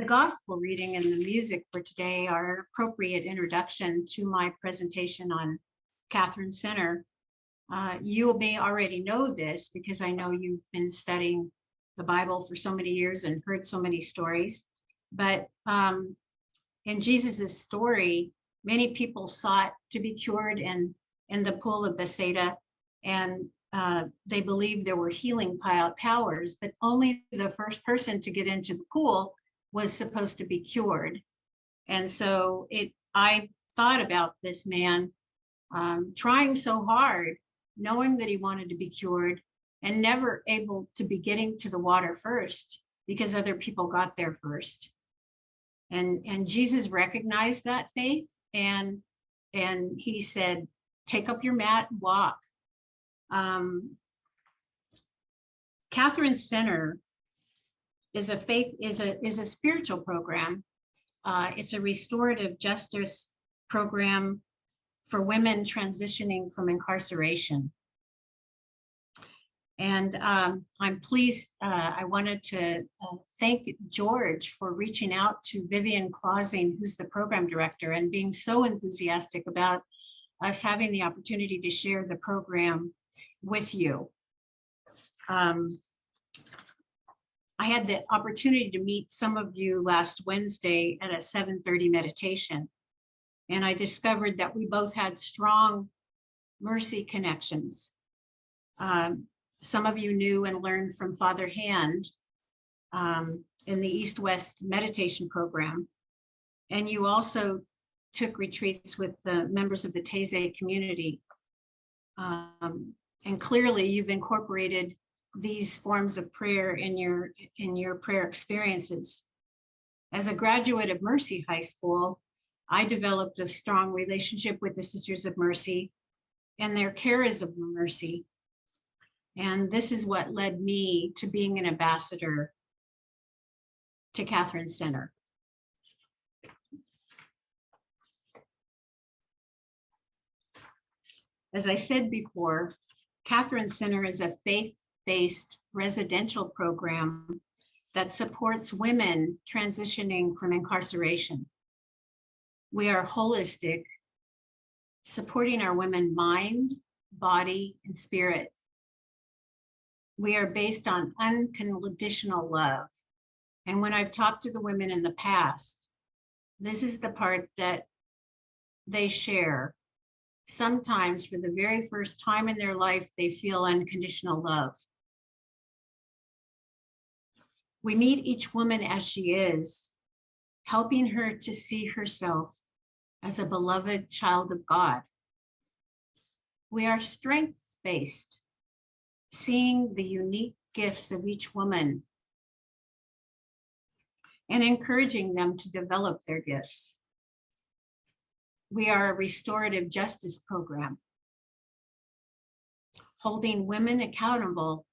The gospel reading and the music for today are an appropriate introduction to my presentation on Catherine Center. You may already know this because I know you've been studying the Bible for so many years and heard so many stories. But in Jesus's story, many people sought to be cured in the pool of Bethesda, and they believed there were healing powers, but only the first person to get into the pool was supposed to be cured. And so I thought about this man trying so hard, knowing that he wanted to be cured and never able to be getting to the water first because other people got there first. And Jesus recognized that faith, and he said, take up your mat and walk. Catherine Center is a spiritual program. It's a restorative justice program for women transitioning from incarceration. And I'm pleased, I wanted to thank George for reaching out to Vivian Clausing, who's the program director, and being so enthusiastic about us having the opportunity to share the program with you. I had the opportunity to meet some of you last Wednesday at a 7:30 meditation, and I discovered that we both had strong mercy connections. Some of you knew and learned from Father Hand in the East-West meditation program, and you also took retreats with the members of the Taizé community. And clearly you've incorporated these forms of prayer in your prayer experiences. As a graduate of Mercy High School, I developed a strong relationship with the Sisters of Mercy and their cares of mercy. And this is what led me to being an ambassador to Catherine Center. As I said before, Catherine Center is a faith-based residential program that supports women transitioning from incarceration. We are holistic, supporting our women mind, body, and spirit. We are based on unconditional love. And when I've talked to the women in the past, this is the part that they share. Sometimes for the very first time in their life, they feel unconditional love. We meet each woman as she is, helping her to see herself as a beloved child of God. We are strength-based, seeing the unique gifts of each woman and encouraging them to develop their gifts. We are a restorative justice program, holding women accountable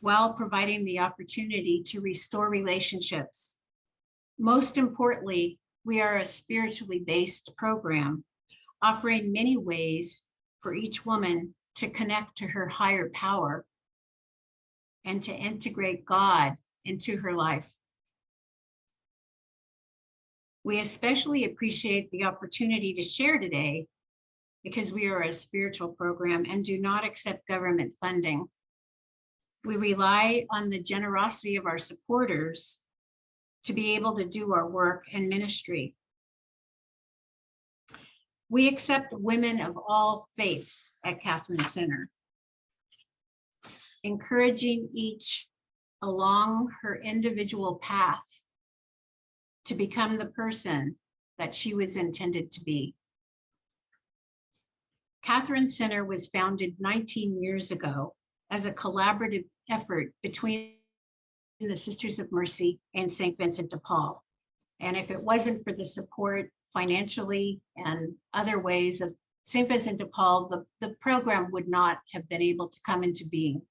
while providing the opportunity to restore relationships. Most importantly, we are a spiritually based program, offering many ways for each woman to connect to her higher power and to integrate God into her life. We especially appreciate the opportunity to share today because we are a spiritual program and do not accept government funding. We rely on the generosity of our supporters to be able to do our work and ministry. We accept women of all faiths at Catherine Center, encouraging each along her individual path to become the person that she was intended to be. Catherine Center was founded 19 years ago as a collaborative effort between the Sisters of Mercy and St. Vincent de Paul. And if it wasn't for the support financially and other ways of St. Vincent de Paul, the program would not have been able to come into being.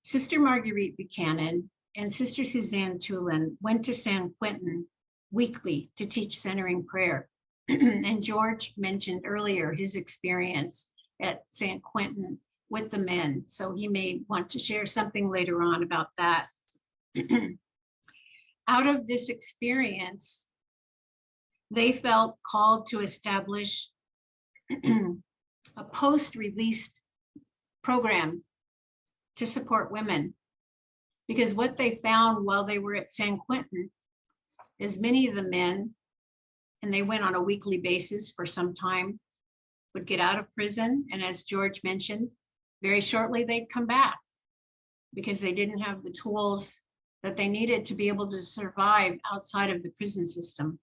Sister Marguerite Buchanan and Sister Suzanne Tulin went to San Quentin weekly to teach centering prayer. And George mentioned earlier his experience at San Quentin with the men. So he may want to share something later on about that. Out of this experience, they felt called to establish a post-release program to support women. Because what they found while they were at San Quentin is many of the men, and they went on a weekly basis for some time, would get out of prison. And as George mentioned, very shortly they'd come back because they didn't have the tools that they needed to be able to survive outside of the prison system.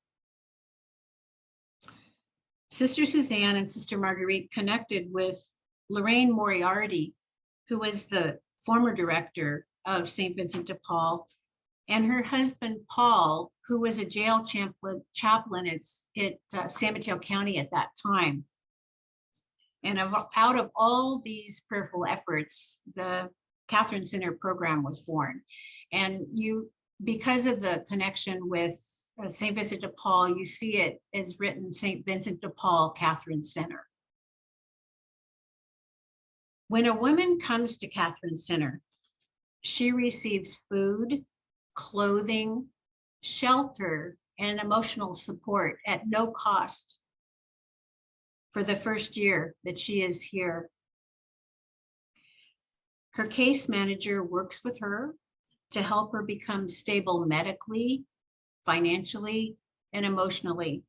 Sister Suzanne and Sister Marguerite connected with Lorraine Moriarty, who was the former director of St. Vincent de Paul, and her husband, Paul, who was a jail chaplain at San Mateo County at that time. And out of all these prayerful efforts, the Catherine Center program was born. And because of the connection with St. Vincent de Paul, you see it as written St. Vincent de Paul Catherine Center. When a woman comes to Catherine Center, she receives food, clothing, shelter, and emotional support at no cost for the first year that she is here. Her case manager works with her to help her become stable medically, financially, and emotionally.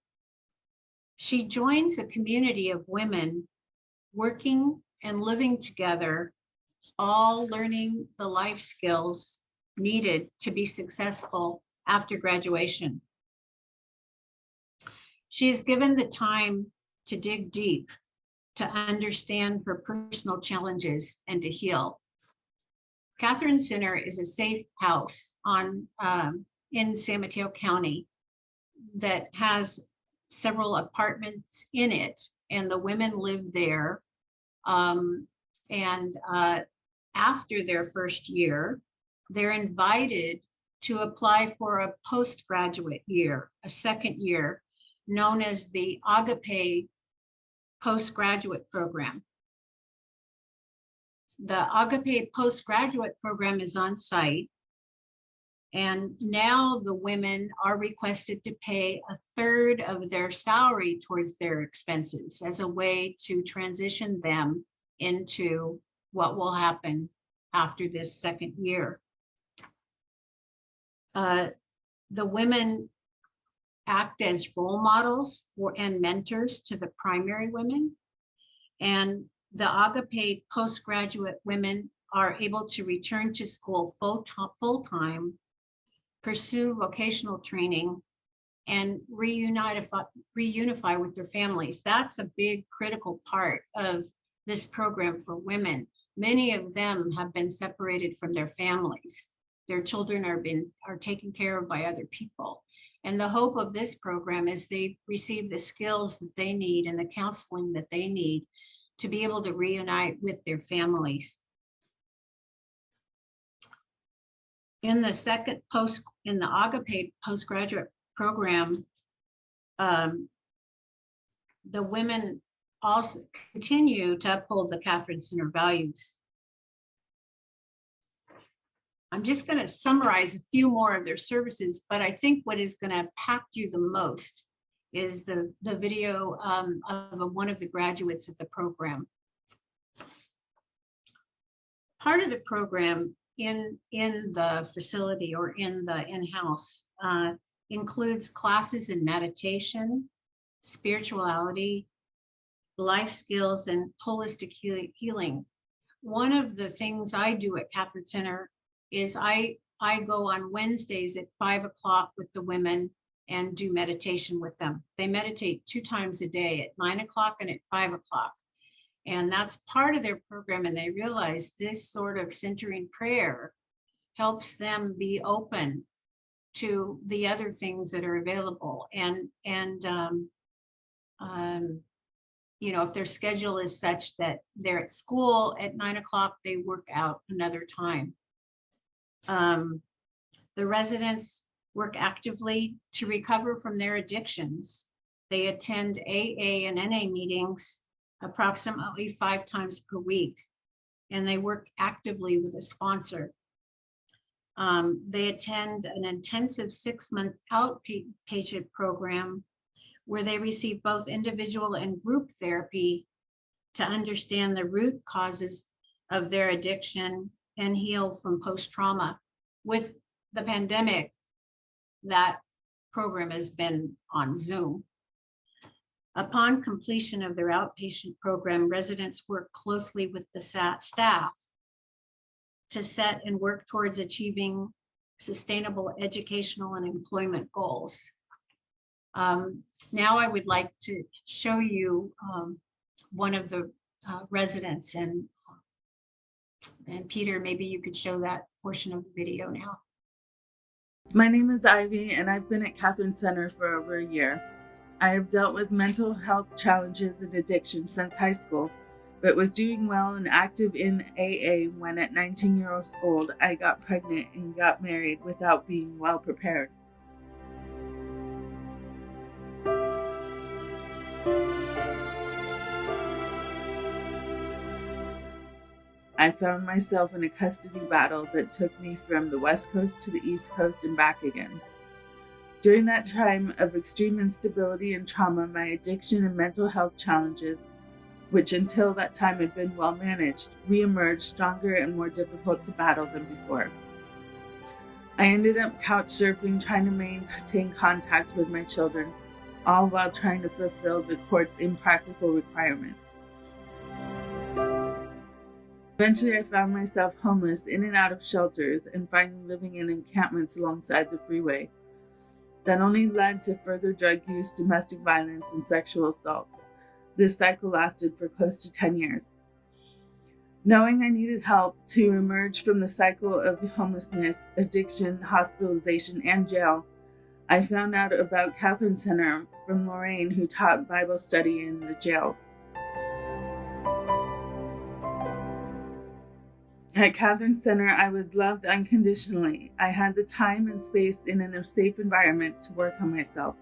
She joins a community of women working and living together, all learning the life skills needed to be successful after graduation. She is given the time to dig deep, to understand her personal challenges, and to heal. Catherine Center is a safe house in San Mateo County that has several apartments in it, and the women live there. After their first year, they're invited to apply for a postgraduate year, a second year, known as the Agape postgraduate program. The Agape postgraduate program is on site, and now the women are requested to pay a third of their salary towards their expenses as a way to transition them into what will happen after this second year. The women act as role models and mentors to the primary women, and the Agape postgraduate women are able to return to school full-time, pursue vocational training, and reunify with their families. That's a big critical part of this program for women. Many of them have been separated from their families. Their children are taken care of by other people. And the hope of this program is they receive the skills that they need and the counseling that they need to be able to reunite with their families. In the Agape postgraduate program, the women also continue to uphold the Catherine Center values. I'm just going to summarize a few more of their services, but I think what is going to impact you the most is the video of one of the graduates of the program. Part of the program in the facility or in the in-house includes classes in meditation, spirituality, life skills, and holistic healing. One of the things I do at Catherine Center is I go on Wednesdays at 5 o'clock with the women and do meditation with them. They meditate 2 times a day at 9 o'clock and at 5 o'clock. And that's part of their program. And they realize this sort of centering prayer helps them be open to the other things that are available. And you know, if their schedule is such that they're at school at 9 o'clock, they work out another time. The residents work actively to recover from their addictions. They attend AA and NA meetings approximately 5 times per week, and they work actively with a sponsor. They attend an intensive 6-month outpatient program where they receive both individual and group therapy to understand the root causes of their addiction and heal from post-trauma. With the pandemic, that program has been on Zoom. Upon completion of their outpatient program, residents work closely with the staff to set and work towards achieving sustainable educational and employment goals. Now I would like to show you one of the residents, and Peter, maybe you could show that portion of the video now. My name is Ivy, and I've been at Catherine Center for over a year. I have dealt with mental health challenges and addiction since high school, but was doing well and active in AA when at 19 years old I got pregnant and got married without being well prepared. I found myself in a custody battle that took me from the West Coast to the East Coast and back again. During that time of extreme instability and trauma, my addiction and mental health challenges, which until that time had been well managed, reemerged stronger and more difficult to battle than before. I ended up couch surfing, trying to maintain contact with my children, all while trying to fulfill the court's impractical requirements. Eventually, I found myself homeless in and out of shelters and finally living in encampments alongside the freeway. That only led to further drug use, domestic violence, and sexual assaults. This cycle lasted for close to 10 years. Knowing I needed help to emerge from the cycle of homelessness, addiction, hospitalization, and jail, I found out about Catherine Center from Lorraine, who taught Bible study in the jail. At Catherine Center, I was loved unconditionally. I had the time and space in a safe environment to work on myself.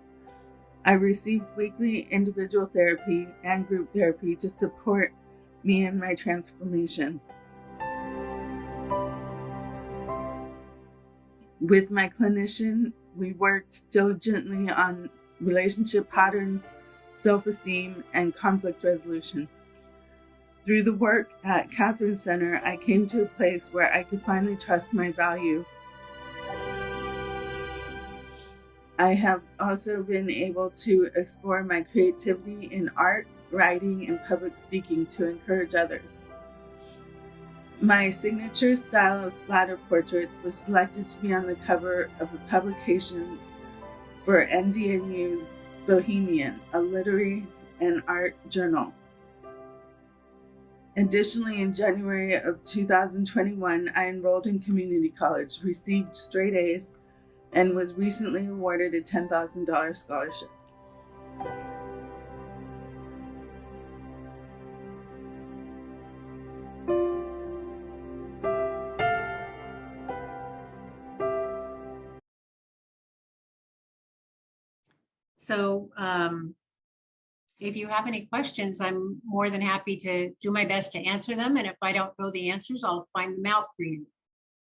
I received weekly individual therapy and group therapy to support me in my transformation. With my clinician, we worked diligently on relationship patterns, self-esteem, and conflict resolution. Through the work at Catherine Center, I came to a place where I could finally trust my value. I have also been able to explore my creativity in art, writing, and public speaking to encourage others. My signature style of splatter portraits was selected to be on the cover of a publication for NDNU's Bohemian, a literary and art journal. Additionally, in January of 2021, I enrolled in community college, received straight A's, and was recently awarded a $10,000 scholarship. So if you have any questions, I'm more than happy to do my best to answer them. And if I don't know the answers, I'll find them out for you.